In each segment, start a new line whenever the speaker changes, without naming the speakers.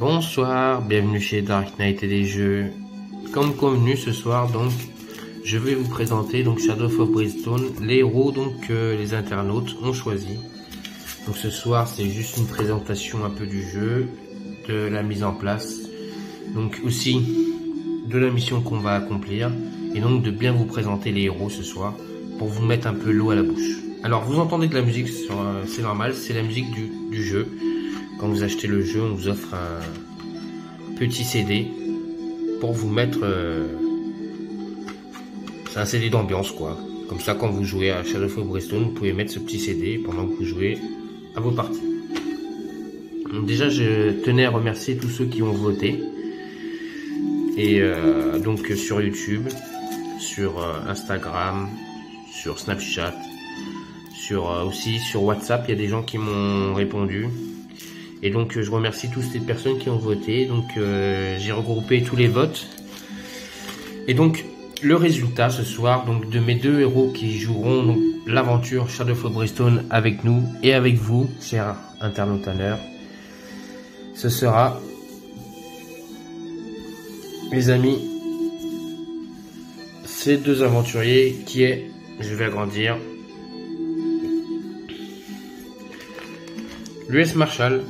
Bonsoir, bienvenue chez Dark Knight et des jeux. Comme convenu ce soir, donc, je vais vous présenter donc Shadow of Brimstone, les héros donc que les internautes ont choisi. Donc ce soir, c'est juste une présentation un peu du jeu, de la mise en place, donc aussi de la mission qu'on va accomplir, et donc de bien vous présenter les héros ce soir pour vous mettre un peu l'eau à la bouche. Alors vous entendez de la musique, c'est normal, c'est la musique du jeu. Quand vous achetez le jeu, on vous offre un petit CD pour vous mettre... c'est un CD d'ambiance quoi. Comme ça, quand vous jouez à Shadow of Brimstone, vous pouvez mettre ce petit CD pendant que vous jouez à vos parties. Donc déjà, je tenais à remercier tous ceux qui ont voté. Et donc sur YouTube, sur Instagram, sur Snapchat, aussi sur WhatsApp, il y a des gens qui m'ont répondu. Et donc je remercie toutes ces personnes qui ont voté. Donc j'ai regroupé tous les votes. Et donc le résultat ce soir donc de mes deux héros qui joueront l'aventure Shadow of Brimstone avec nous et avec vous, chers internautes, ce sera, les amis, ces deux aventuriers qui est, je vais agrandir, l'US Marshall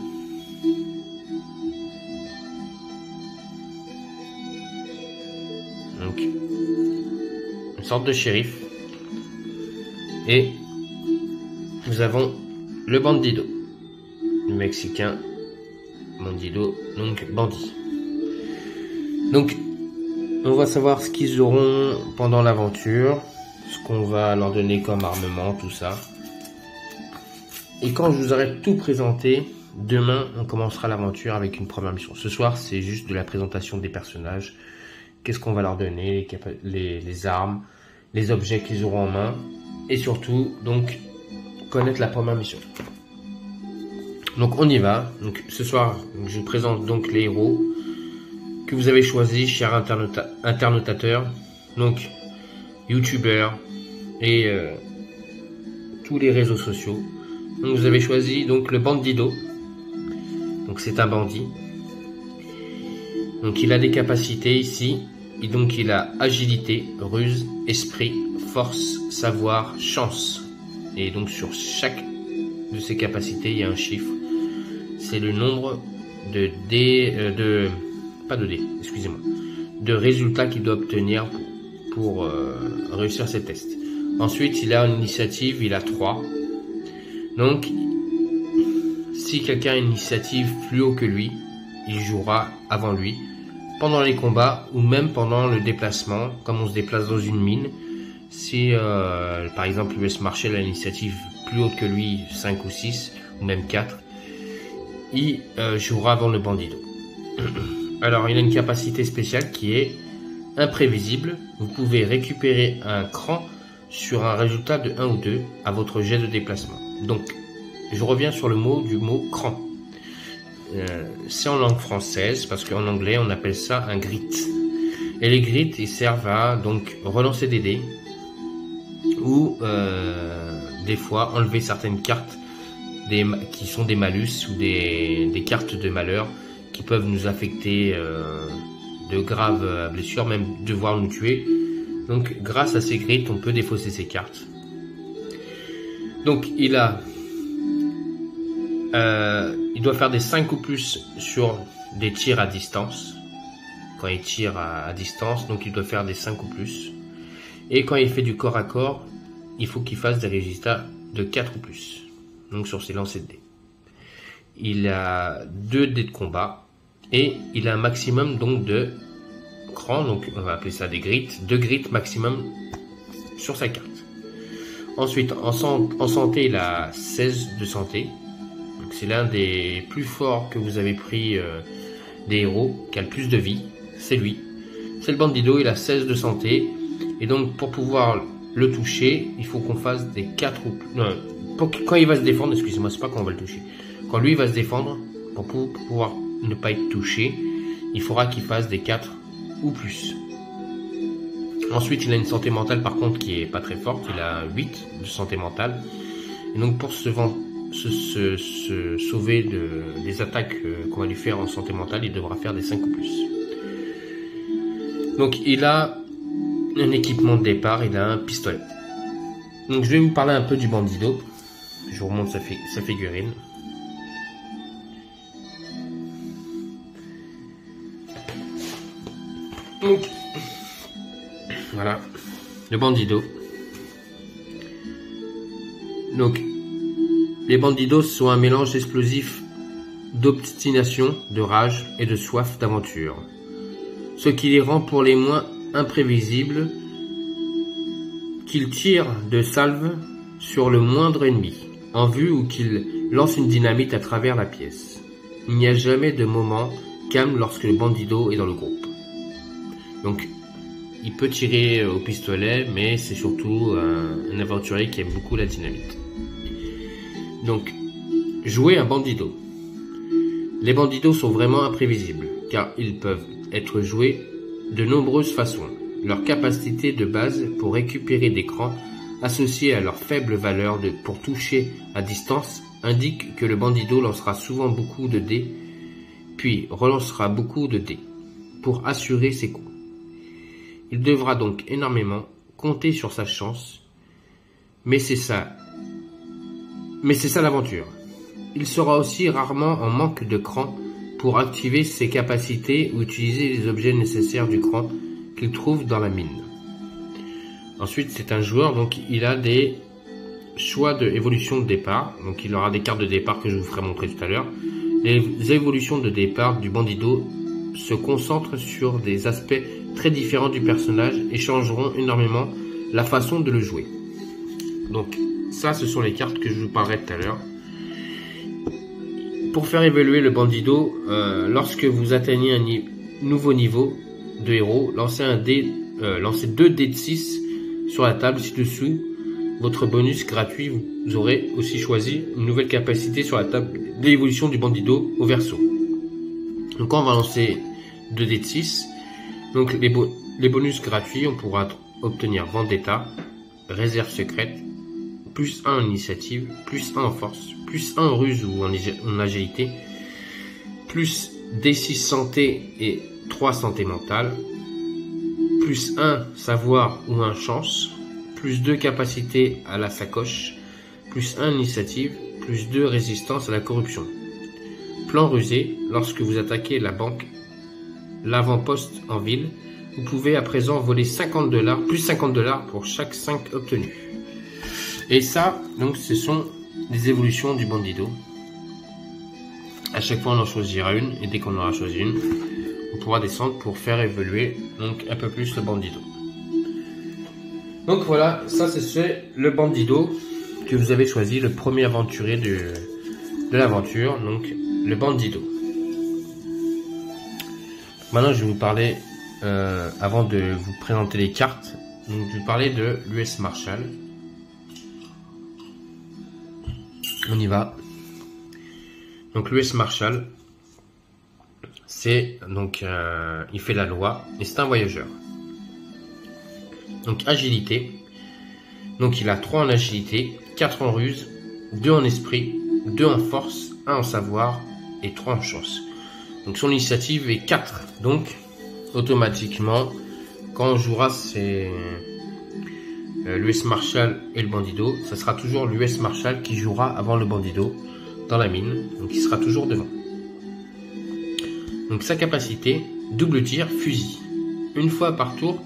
donc une sorte de shérif, et nous avons le bandido, le mexicain bandido, donc bandit. Donc on va savoir ce qu'ils auront pendant l'aventure, ce qu'on va leur donner comme armement, tout ça. Et quand je vous aurai tout présenté, demain on commencera l'aventure avec une première mission. Ce soir c'est juste de la présentation des personnages. Qu'est-ce qu'on va leur donner, les armes, les objets qu'ils auront en main, et surtout donc connaître la première mission. Donc on y va. Donc ce soir je vous présente donc les héros que vous avez choisis, chers internautateurs, donc youtubeurs et tous les réseaux sociaux. Donc vous avez choisi donc le bandido. Donc c'est un bandit. Donc il a des capacités ici, et donc il a agilité, ruse, esprit, force, savoir, chance. Et donc sur chaque de ces capacités, il y a un chiffre. C'est le nombre de de résultats qu'il doit obtenir pour réussir ses tests. Ensuite, il a une initiative, il a 3. Donc, si quelqu'un a une initiative plus haut que lui, il jouera avant lui, pendant les combats ou même pendant le déplacement, comme on se déplace dans une mine. Si par exemple US Marshall a l'initiative plus haute que lui, 5 ou 6 ou même 4, il jouera avant le bandido. Alors il a une capacité spéciale qui est imprévisible. Vous pouvez récupérer un cran sur un résultat de 1 ou 2 à votre jet de déplacement. Donc je reviens sur le mot cran. C'est en langue française parce qu'en anglais on appelle ça un grit. Et les grits ils servent à donc relancer des dés ou des fois enlever certaines cartes qui sont des malus ou des cartes de malheur qui peuvent nous affecter de graves blessures, même devoir nous tuer. Donc grâce à ces grits on peut défausser ces cartes. Donc il doit faire des 5 ou plus sur des tirs à distance. Quand il tire à distance, donc il doit faire des 5 ou plus. Et quand il fait du corps à corps, il faut qu'il fasse des résultats de 4 ou plus. Donc sur ses lancers de dés. Il a 2 dés de combat. Et il a un maximum donc de crans, donc on va appeler ça des grits. 2 grits maximum sur sa carte. Ensuite, en santé, il a 16 de santé. C'est l'un des plus forts que vous avez pris des héros, qui a le plus de vie, c'est lui. C'est le bandido, il a 16 de santé. Et donc pour pouvoir le toucher, il faut qu'on fasse des 4 ou plus... Non, quand il va se défendre, excusez-moi, c'est pas quand on va le toucher. Quand lui va se défendre, pour pouvoir ne pas être touché, il faudra qu'il fasse des 4 ou plus. Ensuite, il a une santé mentale par contre qui est pas très forte, il a 8 de santé mentale. Et donc pour se sauver des attaques qu'on va lui faire en santé mentale, il devra faire des 5 ou plus. Donc il a un équipement de départ, il a un pistolet. Donc je vais vous parler un peu du bandido. Je vous remonte sa figurine. Donc voilà, le bandido. Donc les bandidos sont un mélange explosif d'obstination, de rage et de soif d'aventure, ce qui les rend pour les moins imprévisibles, qu'ils tirent de salve sur le moindre ennemi, en vue ou qu'ils lancent une dynamite à travers la pièce. Il n'y a jamais de moment calme lorsque le bandido est dans le groupe. Donc, il peut tirer au pistolet, mais c'est surtout un aventurier qui aime beaucoup la dynamite. Donc, jouer un bandido. Les bandidos sont vraiment imprévisibles, car ils peuvent être joués de nombreuses façons. Leur capacité de base pour récupérer des crans associés à leur faible valeur pour toucher à distance indique que le bandido lancera souvent beaucoup de dés, puis relancera beaucoup de dés pour assurer ses coups. Il devra donc énormément compter sur sa chance, mais c'est ça l'aventure. Il sera aussi rarement en manque de cran pour activer ses capacités ou utiliser les objets nécessaires du cran qu'il trouve dans la mine. Ensuite, c'est un joueur, donc il a des choix d'évolution de départ. Donc il aura des cartes de départ que je vous ferai montrer tout à l'heure. Les évolutions de départ du bandido se concentrent sur des aspects très différents du personnage et changeront énormément la façon de le jouer. Donc ça, ce sont les cartes que je vous parlerai tout à l'heure. Pour faire évoluer le bandido, lorsque vous atteignez un nouveau niveau de héros, lancez 2 dés de 6 sur la table ci-dessous. Votre bonus gratuit, vous aurez aussi choisi une nouvelle capacité sur la table d'évolution du bandido au verso. Donc on va lancer 2 dés de 6. Donc les bonus gratuits, on pourra obtenir Vendetta, réserve secrète, plus 1 en initiative, plus 1 en force, plus 1 en ruse ou en agilité, plus D6 santé et 3 santé mentale, plus 1 savoir ou 1 chance, plus 2 capacité à la sacoche, plus 1 initiative, plus 2 résistance à la corruption. Plan rusé, lorsque vous attaquez la banque, l'avant-poste en ville, vous pouvez à présent voler $50, plus $50 pour chaque 5 obtenus. Et ça, donc, ce sont les évolutions du bandido. À chaque fois, on en choisira une, et dès qu'on aura choisi une, on pourra descendre pour faire évoluer donc un peu plus le bandido. Donc voilà, ça c'est le bandido que vous avez choisi, le premier aventurier de l'aventure, donc le bandido. Maintenant, je vais vous parler, avant de vous présenter les cartes, donc, je vais vous parler de l'US Marshal. On y va. Donc l'US Marshal, c'est donc il fait la loi et c'est un voyageur. Donc agilité. Donc il a 3 en agilité, 4 en ruse, 2 en esprit, 2 en force, 1 en savoir et 3 en chance. Donc son initiative est 4. Donc automatiquement, quand on jouera l'US Marshal et le bandido, ça sera toujours l'US Marshal qui jouera avant le bandido dans la mine, donc il sera toujours devant. Donc sa capacité, double tir, fusil. Une fois par tour,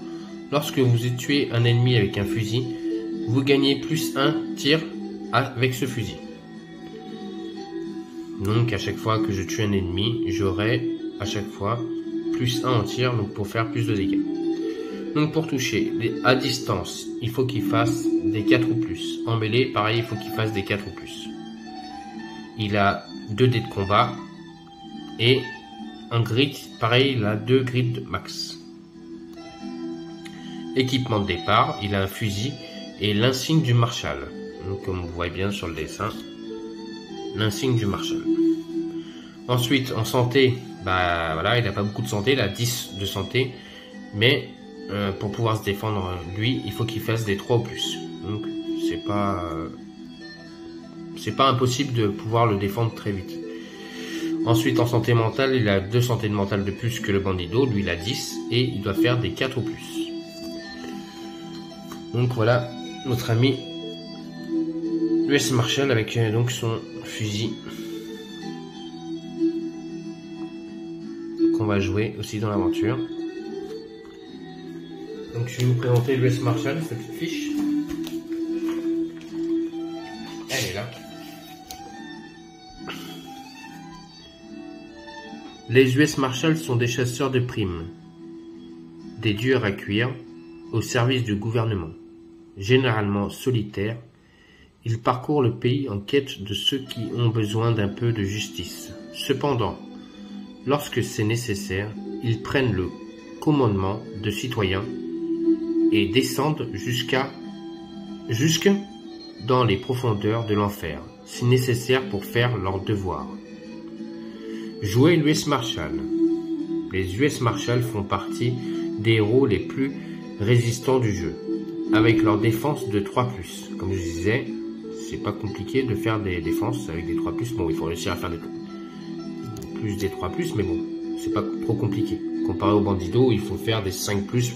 lorsque vous tuez un ennemi avec un fusil, vous gagnez plus 1 tir avec ce fusil. Donc à chaque fois que je tue un ennemi, j'aurai à chaque fois plus 1 en tir, donc pour faire plus de dégâts. Donc pour toucher, à distance, il faut qu'il fasse des 4 ou plus. En mêlée, pareil, il faut qu'il fasse des 4 ou plus. Il a 2 dés de combat. Et en grid, pareil, il a 2 grids max. Équipement de départ, il a un fusil et l'insigne du Marshal. Donc comme vous voyez bien sur le dessin, l'insigne du Marshal. Ensuite, en santé, bah voilà, il n'a pas beaucoup de santé, il a 10 de santé. Mais pour pouvoir se défendre, lui, il faut qu'il fasse des 3 ou plus. Donc, c'est pas impossible de pouvoir le défendre très vite. Ensuite, en santé mentale, il a 2 santé mentale de plus que le bandido. Lui, il a 10 et il doit faire des 4 ou plus. Donc voilà notre ami US Marshal avec donc son fusil qu'on va jouer aussi dans l'aventure. Donc je vais vous présenter l'US Marshal, cette petite fiche. Elle est là. Les US Marshals sont des chasseurs de primes, des tueurs à cuire au service du gouvernement. Généralement solitaires, ils parcourent le pays en quête de ceux qui ont besoin d'un peu de justice. Cependant, lorsque c'est nécessaire, ils prennent le commandement de citoyens et descendent jusque dans les profondeurs de l'enfer, si nécessaire pour faire leur devoir. Jouer l'US Marshal. Les US Marshal font partie des héros les plus résistants du jeu, avec leur défense de 3+. Comme je disais, c'est pas compliqué de faire des défenses avec des 3+. Bon, il faut réussir à faire plus des 3+, mais bon, c'est pas trop compliqué. Comparé au bandido, il faut faire des 5+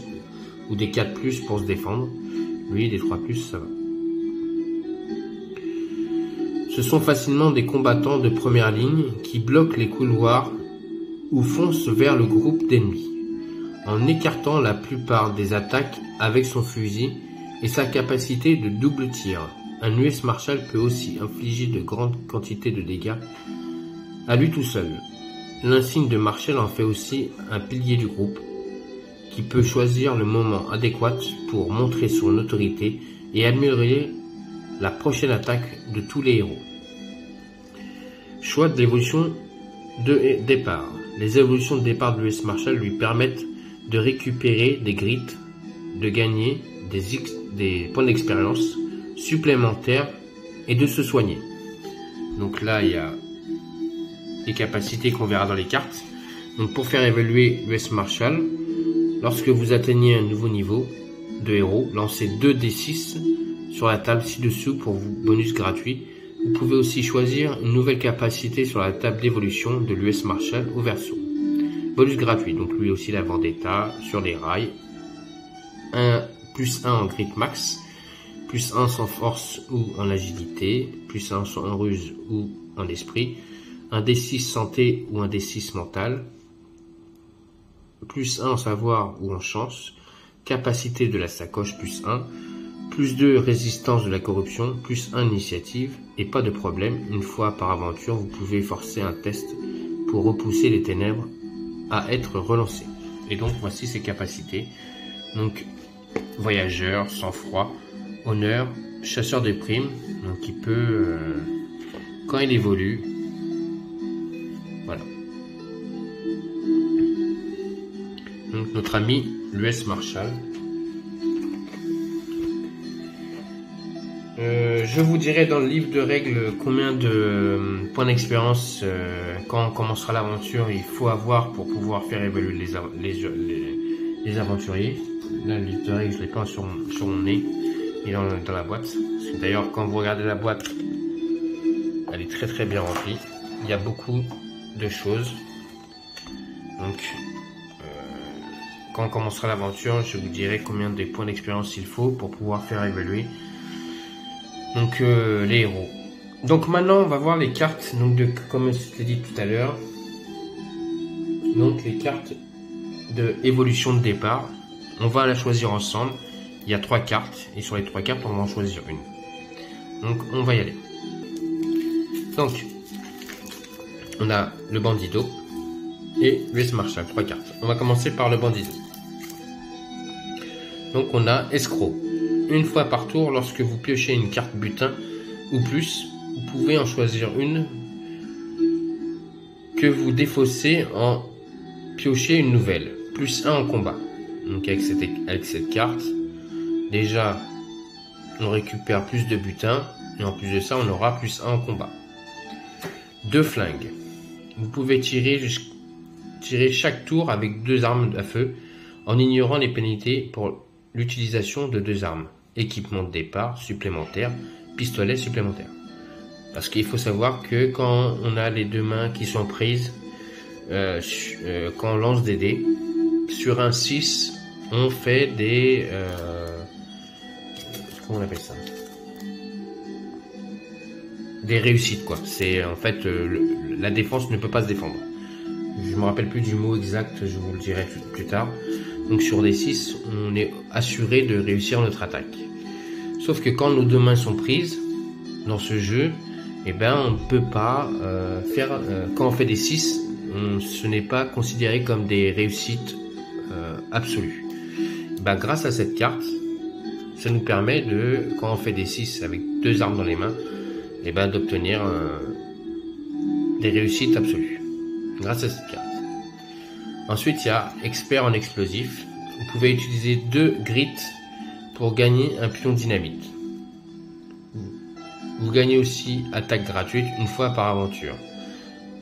ou des 4+ pour se défendre. Lui, des 3+, ça va. Ce sont facilement des combattants de première ligne qui bloquent les couloirs ou foncent vers le groupe d'ennemis, en écartant la plupart des attaques avec son fusil et sa capacité de double tir. Un US Marshal peut aussi infliger de grandes quantités de dégâts à lui tout seul. L'insigne de Marshal en fait aussi un pilier du groupe, qui peut choisir le moment adéquat pour montrer son autorité et améliorer la prochaine attaque de tous les héros. Choix de l'évolution de départ. Les évolutions de départ de l'US Marshal lui permettent de récupérer des grits, de gagner des points d'expérience supplémentaires et de se soigner. Donc là, il y a les capacités qu'on verra dans les cartes. Donc pour faire évoluer l'US Marshal, lorsque vous atteignez un nouveau niveau de héros, lancez 2d6 sur la table ci-dessous pour vous bonus gratuit. Vous pouvez aussi choisir une nouvelle capacité sur la table d'évolution de l'US Marshal au verso. Bonus gratuit, donc lui aussi la vendetta sur les rails. +1 en grit max, +1 sans force ou en agilité, +1 en ruse ou en esprit, un D6 santé ou un D6 mental, +1 en savoir ou en chance, capacité de la sacoche +1, +2 résistance de la corruption, +1 initiative, et pas de problème, une fois par aventure, vous pouvez forcer un test pour repousser les ténèbres à être relancé. Et donc voici ses capacités. Donc voyageur, sang-froid, honneur, chasseur de primes, donc il peut, quand il évolue, voilà. Donc notre ami l'US Marshal. Je vous dirai dans le livre de règles combien de points d'expérience quand on commencera l'aventure il faut avoir pour pouvoir faire évoluer les aventuriers. Là, le livre de règles, je l'ai pas sur mon nez, il est dans la boîte. D'ailleurs, quand vous regardez la boîte, elle est très très bien remplie. Il y a beaucoup de choses. Donc, quand on commencera l'aventure, je vous dirai combien de points d'expérience il faut pour pouvoir faire évoluer donc les héros. Donc maintenant on va voir les cartes, donc comme je l'ai dit tout à l'heure, donc les cartes de évolution de départ. On va la choisir ensemble. Il y a 3 cartes et sur les 3 cartes on va en choisir une. Donc on va y aller. Donc on a le bandido et l'US Marshal, 3 cartes. On va commencer par le bandido. Donc on a escroc. Une fois par tour, lorsque vous piochez une carte butin ou plus, vous pouvez en choisir une que vous défaussez en piocher une nouvelle. +1 en combat. Donc avec cette carte, déjà on récupère plus de butin et en plus de ça on aura +1 en combat. 2 flingues. Vous pouvez tirer chaque tour avec 2 armes à feu en ignorant les pénalités pour l'utilisation de 2 armes. Équipement de départ supplémentaire, pistolet supplémentaire. Parce qu'il faut savoir que quand on a les deux mains qui sont prises, quand on lance des dés, sur un 6, on fait des... comment on appelle ça? Des réussites, quoi. C'est en fait, la défense ne peut pas se défendre. Je me rappelle plus du mot exact, je vous le dirai plus tard. Donc sur des 6, on est assuré de réussir notre attaque. Sauf que quand nos deux mains sont prises dans ce jeu, eh ben on ne peut pas faire... quand on fait des 6, ce n'est pas considéré comme des réussites absolues. Ben, grâce à cette carte, ça nous permet de, quand on fait des 6 avec deux armes dans les mains, eh ben, d'obtenir des réussites absolues grâce à cette carte. Ensuite, il y a expert en explosif. Vous pouvez utiliser 2 grit pour gagner un pion dynamite. Vous gagnez aussi attaque gratuite une fois par aventure.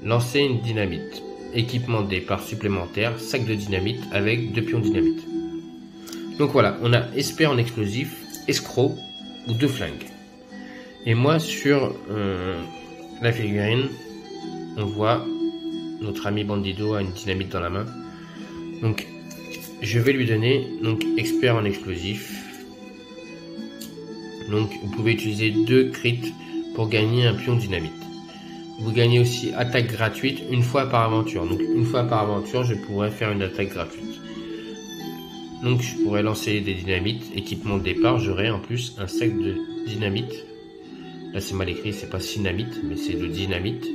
Lancez une dynamite. Équipement de départ supplémentaire, sac de dynamite avec 2 pions dynamite. Donc voilà, on a expert en explosif, escroc ou 2 flingues. Et moi sur la figurine, on voit notre ami Bandido a une dynamite dans la main. Donc je vais lui donner donc expert en explosif. Donc vous pouvez utiliser 2 crits pour gagner un pion dynamite. Vous gagnez aussi attaque gratuite une fois par aventure. Donc une fois par aventure, je pourrais faire une attaque gratuite. Donc je pourrais lancer des dynamites, équipement de départ, j'aurai en plus un sac de dynamite. Là c'est mal écrit, c'est pas cynamite, mais c'est de dynamite.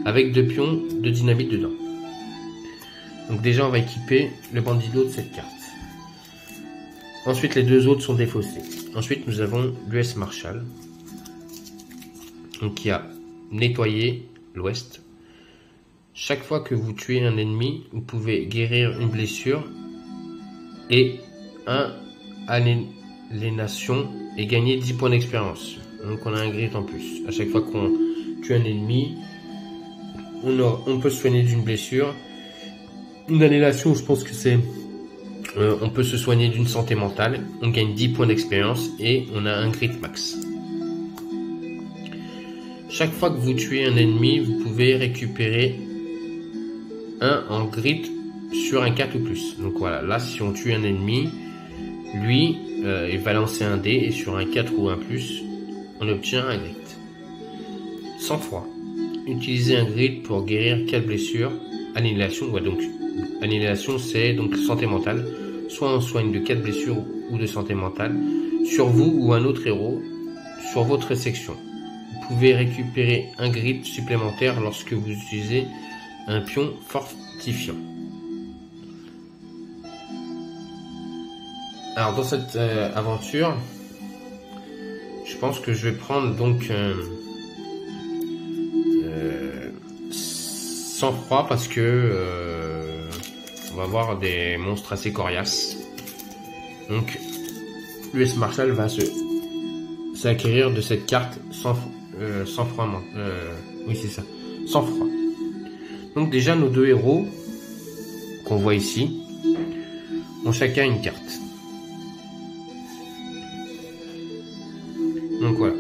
Avec 2 pions de dynamite dedans. Donc déjà on va équiper le Bandido de cette carte. Ensuite les 2 autres sont défaussés. Ensuite nous avons l'US Marshall. Donc qui a nettoyé l'ouest. Chaque fois que vous tuez un ennemi, vous pouvez guérir une blessure et un aliénation et gagner 10 points d'expérience. Donc on a un grit en plus. À chaque fois qu'on tue un ennemi, on peut se soigner d'une blessure. Une aliénation, je pense que c'est... on peut se soigner d'une santé mentale. On gagne 10 points d'expérience et on a un grit max. Chaque fois que vous tuez un ennemi, vous pouvez récupérer un en grit sur un 4 ou plus. Donc voilà, là si on tue un ennemi, lui, il va lancer un dé et sur un 4 ou un plus, on obtient un grit. Sang-froid. Utilisez un grit pour guérir 4 blessures. Annihilation, ouais, donc annihilation c'est donc santé mentale. Soit on soigne de 4 blessures ou de santé mentale sur vous ou un autre héros sur votre section. Vous pouvez récupérer un grit supplémentaire lorsque vous utilisez un pion fortifiant. Alors dans cette aventure, je pense que je vais prendre donc sang-froid parce que on va avoir des monstres assez coriaces. Donc l'US Marshall va s'acquérir de cette carte sang-froid. Oui c'est ça, sang-froid. Donc déjà nos 2 héros qu'on voit ici ont chacun une carte. Donc voilà.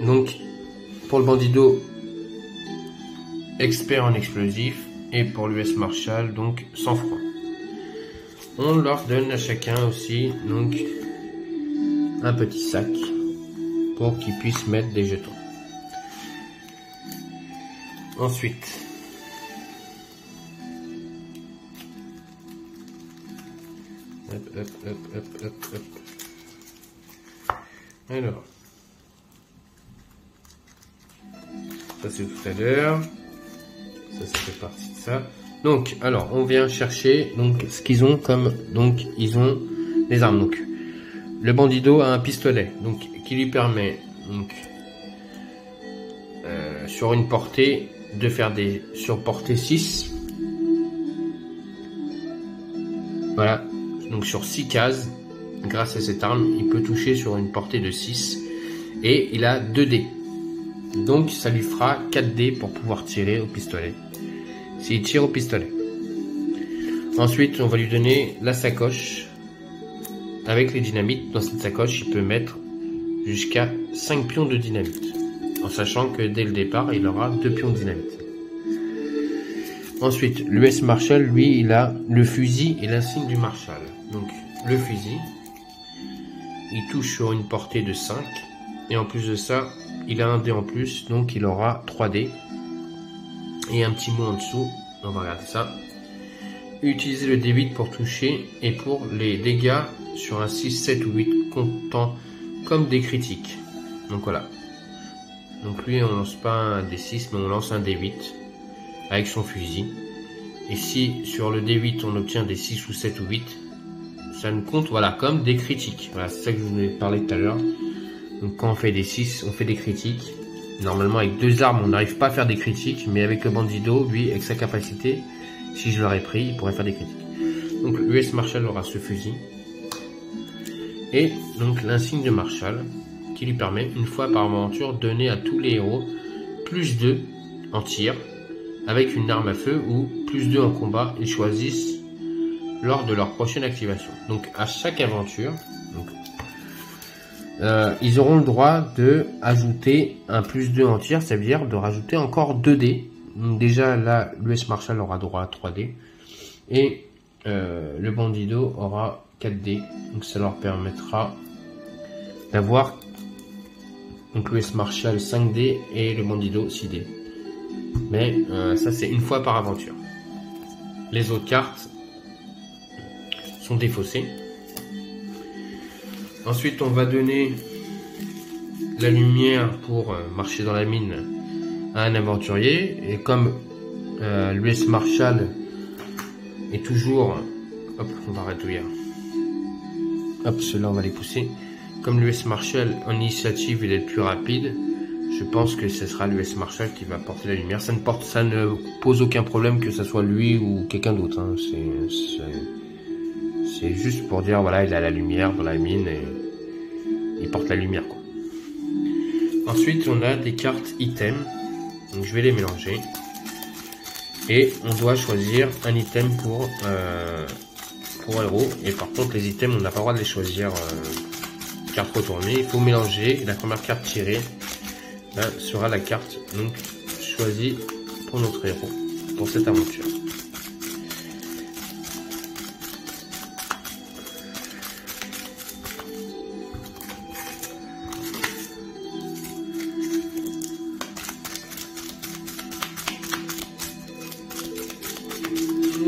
Donc pour le Bandido, expert en explosif, et pour l'US Marshall, donc sang-froid. On leur donne à chacun aussi donc un petit sac pour qu'ils puissent mettre des jetons. Ensuite, hop. Alors, ça c'est tout à l'heure. Ça fait partie de ça. Donc, alors, on vient chercher donc ce qu'ils ont comme donc ils ont des armes. Donc, le Bandido a un pistolet donc qui lui permet donc sur une portée de faire des sur portée 6. Voilà. Donc sur 6 cases, grâce à cette arme, il peut toucher sur une portée de 6 et il a 2 dés. Donc ça lui fera 4 dés pour pouvoir tirer au pistolet. S'il tire au pistolet. Ensuite, on va lui donner la sacoche avec les dynamites. Dans cette sacoche, il peut mettre jusqu'à 5 pions de dynamite. en sachant que dès le départ, il aura 2 pions de dynamite. Ensuite, l'US Marshall, lui, il a le fusil et l'insigne du Marshall. Donc, le fusil, il touche sur une portée de 5. Et en plus de ça, il a un dé en plus, donc il aura 3 dés. Et un petit mot en dessous, on va regarder ça. Utilisez le D8 pour toucher et pour les dégâts sur un 6, 7 ou 8 comptant comme des critiques. Donc voilà. Donc lui, on lance pas un D6, mais on lance un D8 avec son fusil. Et si sur le D8 on obtient des 6 ou 7 ou 8, ça nous compte voilà, comme des critiques. Voilà, c'est ça que je vous ai parlé tout à l'heure. Donc quand on fait des 6, on fait des critiques. Normalement avec 2 armes, on n'arrive pas à faire des critiques, mais avec le bandido, lui, avec sa capacité, si je l'aurais pris, il pourrait faire des critiques. Donc l'US Marshall aura ce fusil. Et donc l'insigne de Marshall, qui lui permet, une fois par aventure, de donner à tous les héros plus 2 en tir, avec une arme à feu, ou plus 2 en combat, ils choisissent lors de leur prochaine activation. Donc à chaque aventure, ils auront le droit de ajouter un plus 2 en tir, ça veut dire de rajouter encore 2 dés. Donc déjà là, l'US Marshall aura droit à 3 dés. Et le bandido aura 4 dés. Donc ça leur permettra d'avoir donc l'US Marshall 5 dés et le bandido 6 dés. Mais ça c'est une fois par aventure. Les autres cartes sont défaussées. Ensuite, on va donner la lumière pour marcher dans la mine à un aventurier. Et comme l'US Marshall est toujours... Hop, on va réduire. Hop, ceux-là, on va les pousser. Comme l'US Marshall en initiative, il est le plus rapide, je pense que ce sera l'US Marshall qui va porter la lumière. Ça ne pose aucun problème que ce soit lui ou quelqu'un d'autre. Hein. C'est juste pour dire, voilà, il a la lumière dans la mine et il porte la lumière, quoi. Ensuite, on a des cartes items. Donc, je vais les mélanger. Et on doit choisir un item pour héros. Et par contre, les items, on n'a pas le droit de les choisir carte retournée. Il faut mélanger. La première carte tirée sera la carte donc choisie pour notre héros, pour cette aventure.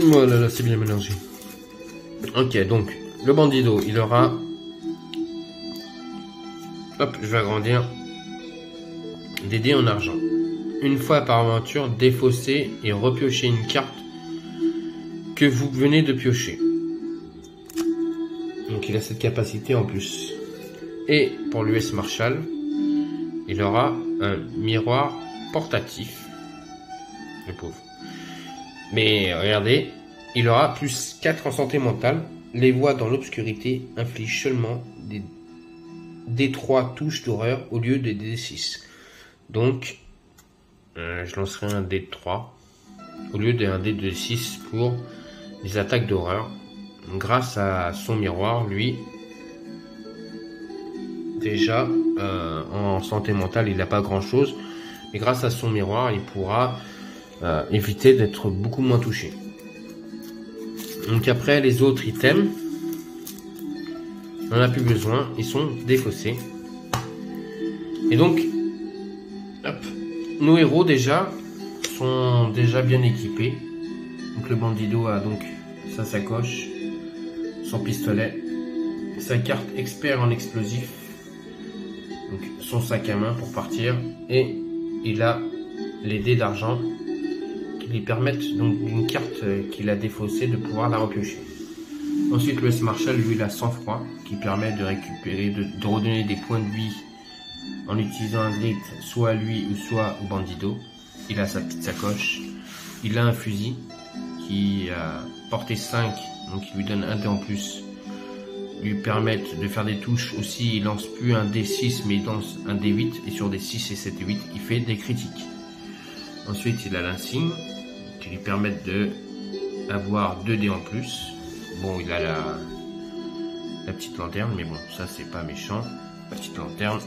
Voilà, là c'est bien mélangé. Ok, donc le bandido, il aura... Hop, je vais agrandir. Des dés en argent. Une fois par aventure, défausser et repiocher une carte que vous venez de piocher. Donc il a cette capacité en plus. Et pour l'US Marshall, il aura un miroir portatif. Le pauvre. Mais regardez, il aura plus 4 en santé mentale. Les voix dans l'obscurité infligent seulement des D3 touches d'horreur au lieu des D6. Donc, je lancerai un D3 au lieu d'un D6 pour les attaques d'horreur. Grâce à son miroir, lui, déjà, en santé mentale, il n'a pas grand chose. Mais grâce à son miroir, il pourra éviter d'être beaucoup moins touché. Donc après, les autres items, on n'en a plus besoin, ils sont défaussés. Et donc, hop, nos héros déjà sont déjà bien équipés. Donc le bandido a donc sa sacoche, son pistolet, sa carte expert en explosifs, donc son sac à main pour partir, et il a les dés d'argent qui lui permettent donc d'une carte qu'il a défaussée de pouvoir la repiocher. Ensuite, l'US Marshall, lui, il a sang-froid qui permet de récupérer, de redonner des points de vie en utilisant un grit, soit à lui ou soit au bandido. Il a sa petite sacoche. Il a un fusil qui a portée 5, donc il lui donne un dé en plus. Lui permettent de faire des touches aussi. Il lance plus un D6, mais il lance un D8. Et sur des 6 et 7 et 8, il fait des critiques. Ensuite, il a l'insigne qui lui permettent de avoir 2 dés en plus. Bon, il a la petite lanterne, mais bon, ça c'est pas méchant. La petite lanterne.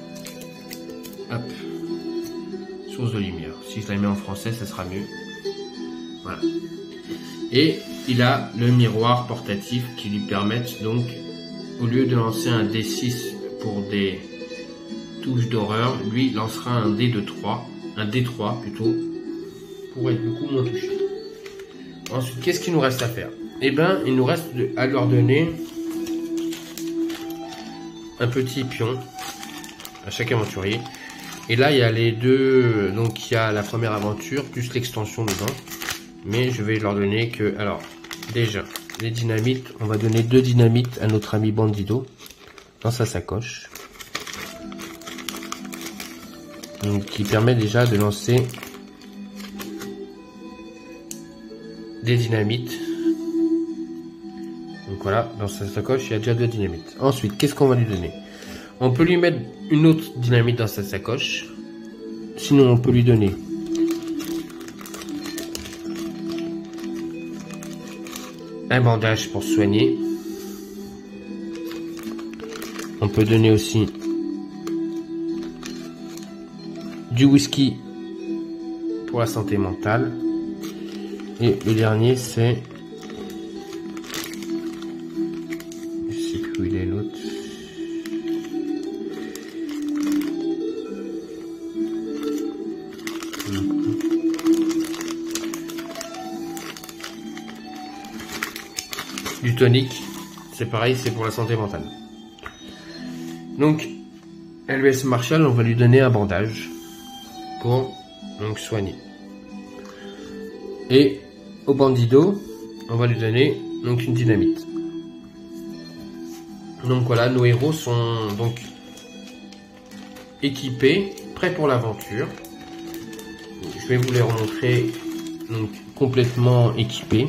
Hop. source de lumière. Si je la mets en français, ça sera mieux. Voilà. Et il a le miroir portatif qui lui permettent donc, au lieu de lancer un D6 pour des touches d'horreur, lui lancera un D3 plutôt, pour être beaucoup moins touché. Ensuite, qu'est-ce qu'il nous reste à faire? Eh bien, il nous reste à leur donner un petit pion à chaque aventurier. Et là, il y a les deux, donc il y a la première aventure plus l'extension dedans. Mais je vais leur donner que, alors, déjà, les dynamites, on va donner 2 dynamites à notre ami Bandido dans sa sacoche. Donc, qui permet déjà de lancer des dynamites. Donc voilà, dans sa sacoche, il y a déjà 2 dynamites. Ensuite, qu'est-ce qu'on va lui donner? On peut lui mettre une autre dynamite dans sa sacoche. Sinon, on peut lui donner un bandage pour se soigner. On peut donner aussi du whisky pour la santé mentale. Et le dernier, c'est... je sais plus où il est l'autre. Du tonique, c'est pareil, c'est pour la santé mentale. Donc, LES Marshall, on va lui donner un bandage pour donc soigner. Et au Bandido, on va lui donner donc une dynamite. Donc voilà, nos héros sont donc équipés, prêts pour l'aventure. Je vais vous les remontrer donc complètement équipés.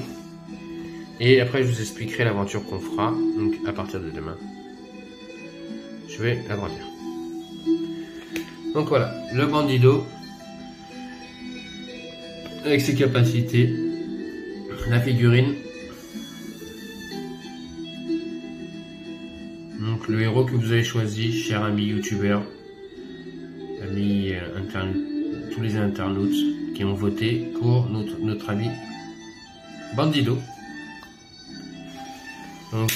Et après, je vous expliquerai l'aventure qu'on fera, donc à partir de demain. Je vais l'agrandir. Donc voilà, le Bandido, avec ses capacités, la figurine. Donc le héros que vous avez choisi, cher ami youtubeur, ami tous les internautes qui ont voté pour notre ami Bandido. Donc,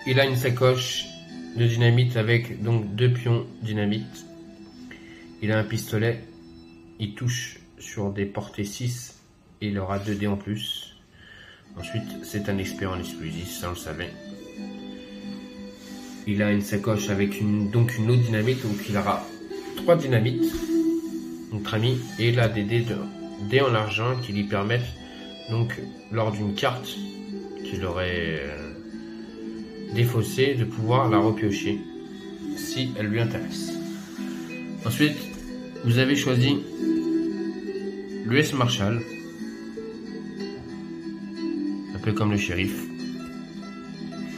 il a une sacoche de dynamite avec donc 2 pions dynamite. Il a un pistolet. Il touche sur des portées 6 et il aura 2 dés en plus. Ensuite, c'est un expert en explosif, ça on le savait. Il a une sacoche avec une autre dynamite, donc il aura 3 dynamites, notre ami, et il a des dés en argent qui lui permettent, donc, lors d'une carte qu'il aurait défaussée, de pouvoir la repiocher si elle lui intéresse. Ensuite, vous avez choisi l'US Marshall, un peu comme le shérif.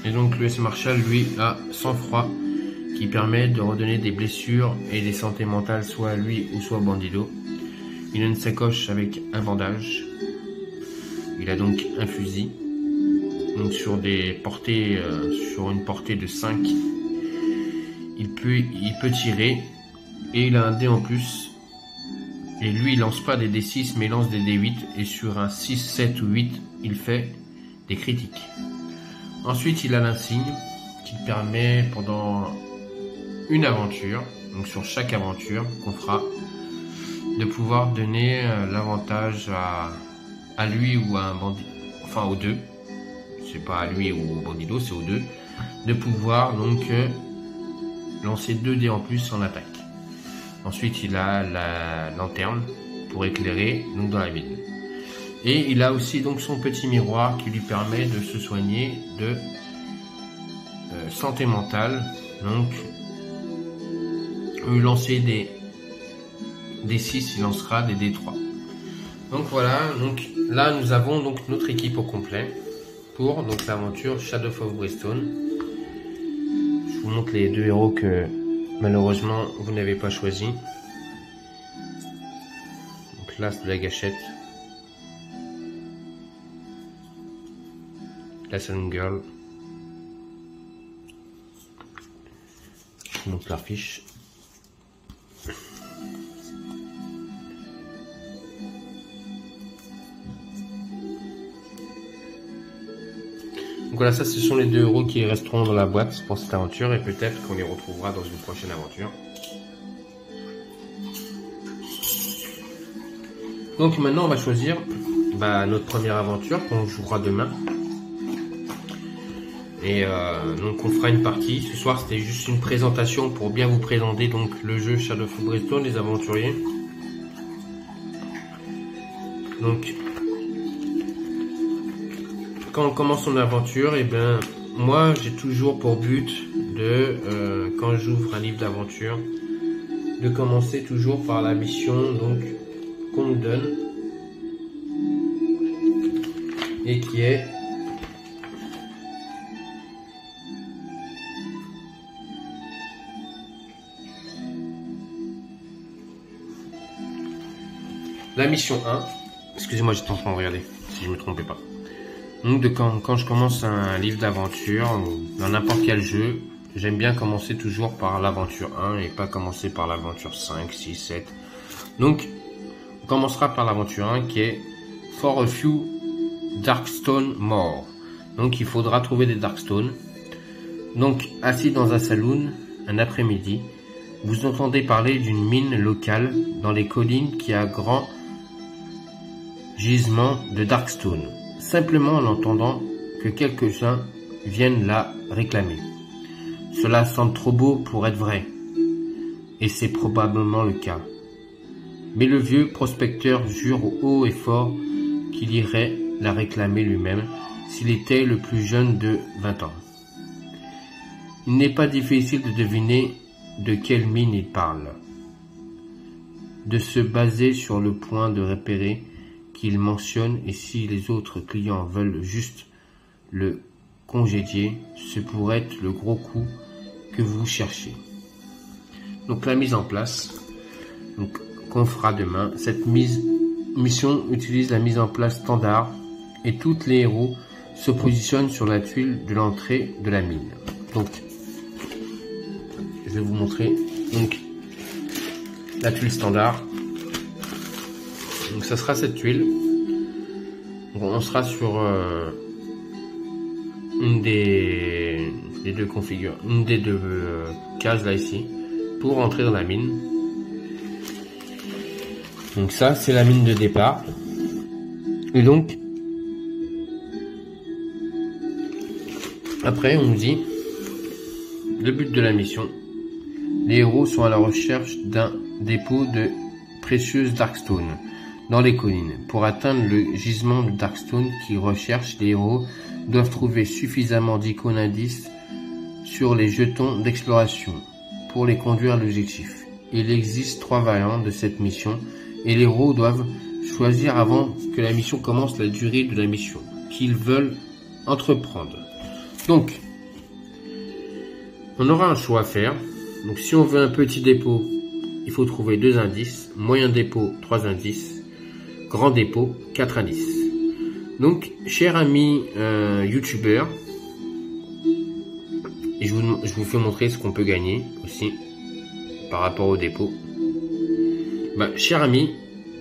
Et donc l'US Marshall, lui, a sang-froid qui permet de redonner des blessures et des santé mentales soit à lui ou soit au Bandido. Il a une sacoche avec un bandage. Il a donc un fusil. Donc sur des portées, sur une portée de 5, il peut tirer. Et il a un dé en plus. Et lui, il lance pas des D6, mais il lance des D8. Et sur un 6, 7 ou 8, il fait des critiques. Ensuite, il a l'insigne qui permet pendant une aventure, donc sur chaque aventure qu'on fera, de pouvoir donner l'avantage à lui ou à un bandit, enfin aux deux, c'est pas à lui ou au Bandido, c'est aux deux, de pouvoir donc lancer 2 dés en plus en attaque. Ensuite, il a la lanterne pour éclairer donc dans la ville. Et il a aussi donc son petit miroir qui lui permet de se soigner de santé mentale. Donc, au lancer des 6, il lancera des D3. Donc voilà, donc là nous avons donc notre équipe au complet pour donc l'aventure Shadow of Greystone. Je vous montre les 2 héros que malheureusement vous n'avez pas choisi. Donc là c'est de la gâchette. La Sun Girl. Je vous montre leur fiche. Donc voilà, ça ce sont les 2 héros qui resteront dans la boîte pour cette aventure et peut-être qu'on les retrouvera dans une prochaine aventure. Donc maintenant on va choisir notre première aventure qu'on jouera demain. Et donc on fera une partie. Ce soir c'était juste une présentation pour bien vous présenter donc le jeu Shadow of Brimstone, les aventuriers. Donc quand on commence son aventure, et moi j'ai toujours pour but de quand j'ouvre un livre d'aventure, de commencer toujours par la mission donc qu'on nous donne et qui est la mission 1. Excusez-moi, j'étais en train de regarder si je me trompais pas. Donc quand je commence un livre d'aventure ou dans n'importe quel jeu, j'aime bien commencer toujours par l'aventure 1 et pas commencer par l'aventure 5, 6, 7. Donc on commencera par l'aventure 1 qui est For a Few Darkstone More. Donc il faudra trouver des Darkstone. Donc assis dans un saloon un après-midi, vous entendez parler d'une mine locale dans les collines qui a grand gisement de Darkstone, simplement en entendant que quelques-uns viennent la réclamer. Cela semble trop beau pour être vrai, et c'est probablement le cas. Mais le vieux prospecteur jure haut et fort qu'il irait la réclamer lui-même s'il était le plus jeune de 20 ans. Il n'est pas difficile de deviner de quelle mine il parle, de se baser sur le point de repérer qu'il mentionne, et si les autres clients veulent juste le congédier, ce pourrait être le gros coup que vous cherchez. Donc la mise en place qu'on fera demain. Cette mission utilise la mise en place standard et tous les héros se positionnent sur la tuile de l'entrée de la mine. Donc je vais vous montrer donc la tuile standard. Donc ça sera cette tuile. Donc, on sera sur une des deux configures, une des deux cases là ici pour entrer dans la mine. Donc ça c'est la mine de départ. Et donc après on nous dit le but de la mission. Les héros sont à la recherche d'un dépôt de précieuses Darkstone dans les collines. Pour atteindre le gisement de Darkstone qu'ils recherchent, les héros doivent trouver suffisamment d'icônes indices sur les jetons d'exploration pour les conduire à l'objectif. Il existe 3 variantes de cette mission et les héros doivent choisir avant que la mission commence la durée de la mission qu'ils veulent entreprendre. Donc, on aura un choix à faire. Donc si on veut un petit dépôt, il faut trouver 2 indices, moyen dépôt 3 indices, grand dépôt 4 indices. Donc cher ami youtubeur, et je vous fais montrer ce qu'on peut gagner aussi par rapport au dépôt. Cher ami,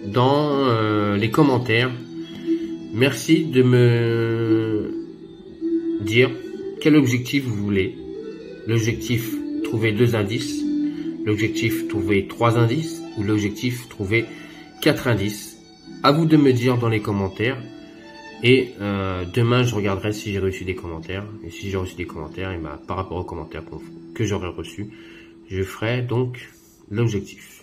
dans les commentaires, merci de me dire quel objectif vous voulez. L'objectif trouver 2 indices, l'objectif trouver 3 indices ou l'objectif trouver 4 indices. À vous de me dire dans les commentaires. Et demain je regarderai si j'ai reçu des commentaires. Et si j'ai reçu des commentaires, et par rapport aux commentaires que j'aurai reçus, je ferai donc l'objectif.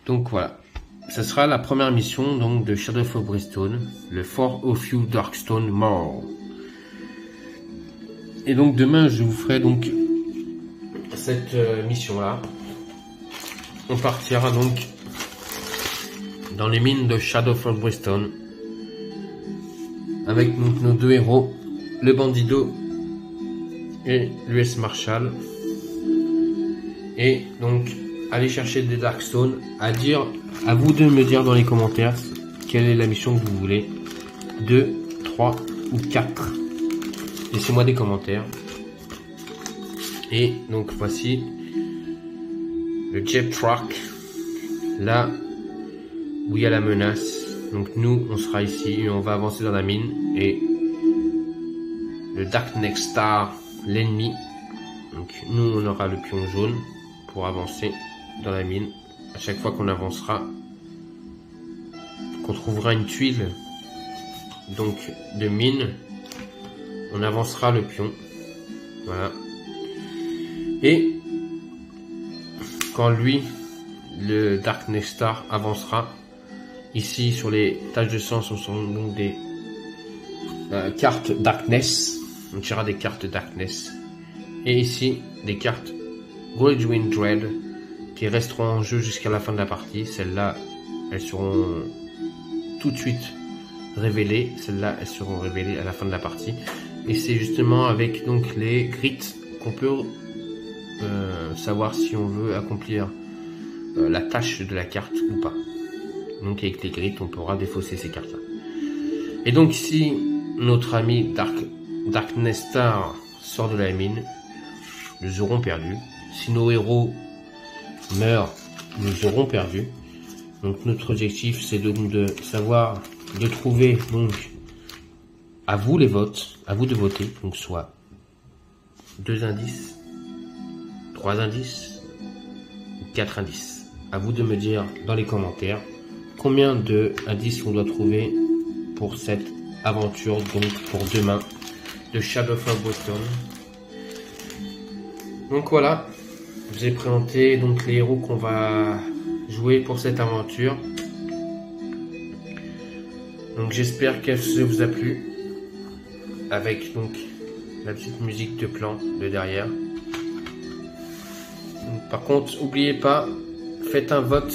Donc voilà. Ce sera la première mission donc de Shadow of Brimstone, le For a Few Darkstone More. Et donc demain je vous ferai donc cette mission là. On partira donc dans les mines de Shadow of Brimstone avec donc nos 2 héros, le Bandido et l'US Marshall, et donc aller chercher des Darkstone. À vous de me dire dans les commentaires quelle est la mission que vous voulez, 2, 3 ou 4. Laissez-moi des commentaires. Et donc voici le Jet Truck, là où il y a la menace. Donc nous on sera ici et on va avancer dans la mine, et le Dark Next Star, l'ennemi. Donc nous on aura le pion jaune pour avancer dans la mine. À chaque fois qu'on avancera, qu'on trouvera une tuile donc de mine, on avancera le pion. Voilà. Et quand lui, le Dark Next Star, avancera, ici sur les taches de sang, ce sont donc des cartes Darkness. On tirera des cartes Darkness. Et ici, des cartes Goldwind Dread qui resteront en jeu jusqu'à la fin de la partie. Celles-là, elles seront tout de suite révélées. Celles-là, elles seront révélées à la fin de la partie. Et c'est justement avec donc les grits qu'on peut savoir si on veut accomplir la tâche de la carte ou pas. Donc avec les grits, on pourra défausser ces cartes-là. Et donc si notre ami Darkness Star sort de la mine, nous aurons perdu. Si nos héros meurent, nous aurons perdu. Donc notre objectif, c'est donc de savoir, de trouver donc à vous les votes, à vous de voter, donc soit 2 indices, 3 indices ou 4 indices. À vous de me dire dans les commentaires combien de indices on doit trouver pour cette aventure, donc pour demain, de Shadowfall Boston. Donc voilà, je vous ai présenté donc les héros qu'on va jouer pour cette aventure. Donc j'espère qu'elle vous a plu, avec donc la petite musique de plan de derrière. Donc, par contre, n'oubliez pas, faites un vote,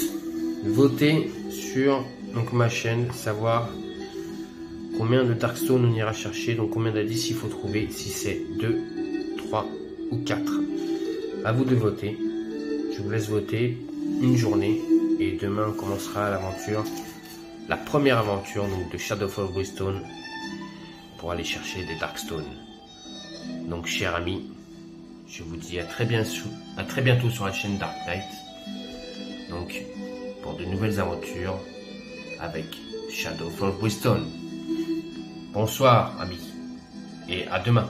votez sur donc ma chaîne, savoir combien de Darkstone on ira chercher, donc combien d'indices il faut trouver, si c'est 2, 3 ou 4. À vous de voter. Je vous laisse voter une journée et demain on commencera l'aventure, la première aventure donc de Shadowfall Brimstone pour aller chercher des Darkstone. Donc chers amis, je vous dis à très bientôt sur la chaîne Dark Knight. Donc pour de nouvelles aventures avec Shadowfall Brimstone. Bonsoir amis et à demain.